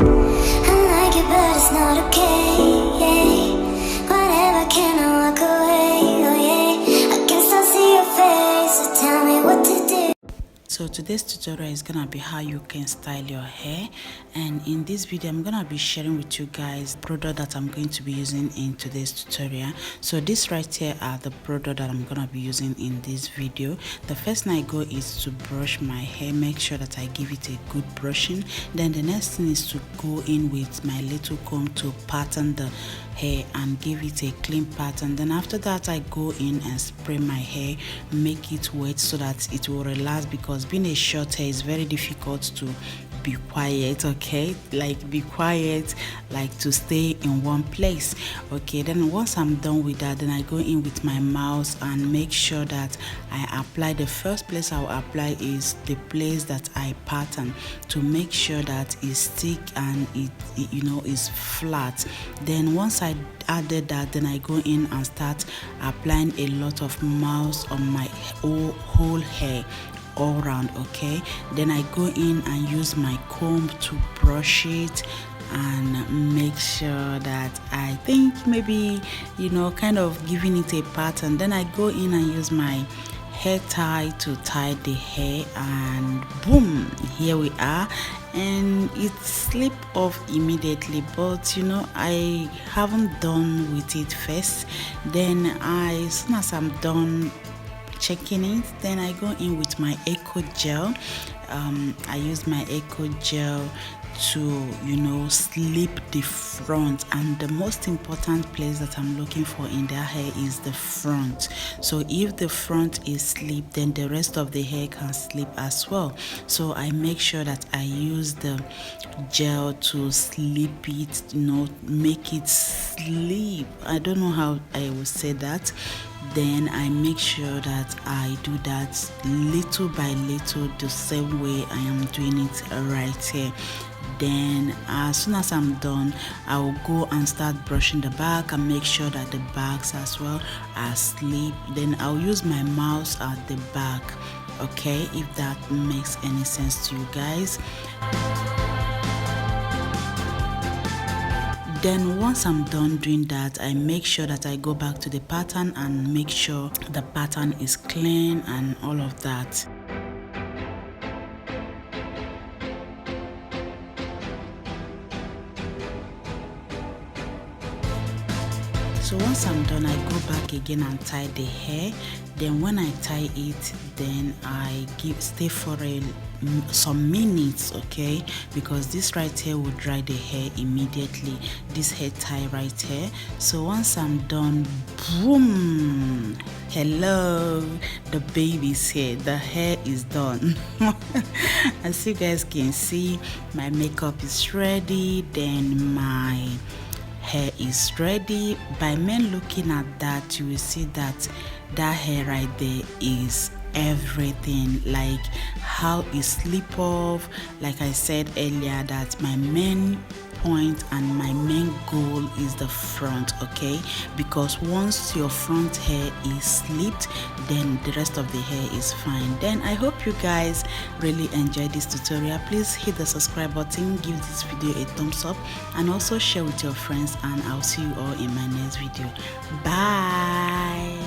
like it, but it's not okay. Whatever, can I walk away? Oh yeah, I can still see your face, so tell me what to do. So today's tutorial is gonna be how you can style your hair, and in this video I'm gonna be sharing with you guys the product that I'm going to be using in today's tutorial. So this right here are the product that I'm gonna be using in this video. The first thing I go is to brush my hair, make sure that I give it a good brushing. Then the next thing is to go in with my little comb to pattern the hair and give it a clean pattern. Then after that I go in and spray my hair, make it wet so that it will relax, because being a short hair is very difficult to be quiet, okay? Like be quiet, like to stay in one place. Okay, then once I'm done with that, then I go in with my mouse and make sure that I apply. The first place I'll apply is the place that I pattern, to make sure that it's thick and it you know is flat. Then once I added that, then I go in and start applying a lot of mouse on my whole hair all around. Okay, then I go in and use my comb to brush it and make sure that I think maybe kind of giving it a pattern. Then I go in and use my hair tie to tie the hair, and boom, here we are. And it slipped off immediately, but I haven't done with it first. Then as soon as I'm done checking it, then I go in with my eco gel. I use my eco gel to slip the front, and the most important place that I'm looking for in their hair is the front. So if the front is slipped, then the rest of the hair can slip as well. So I make sure that I use the gel to slip it, make it slip. I don't know how I will say that. Then I make sure that I do that little by little, the same way I am doing it right here. Then as soon as I'm done, I will go and start brushing the back and make sure that the backs as well are sleep. Then I'll use my mouse at the back, okay, if that makes any sense to you guys. Then once I'm done doing that, I make sure that I go back to the pattern and make sure the pattern is clean and all of that. So once I'm done, I go back again and tie the hair. Then when I tie it, then I stay for some minutes, okay, because this right here will dry the hair immediately, this hair tie right here. So once I'm done, boom, hello, the baby's here, the hair is done. As you guys can see, my makeup is ready, then my hair is ready. By men looking at that, you will see that hair right there is everything, like how it slip off. Like I said earlier, that my main point and my main goal is the front, okay, because once your front hair is slipped, then the rest of the hair is fine. Then I hope you guys really enjoyed this tutorial. Please hit the subscribe button, give this video a thumbs up, and also share with your friends, and I'll see you all in my next video. Bye.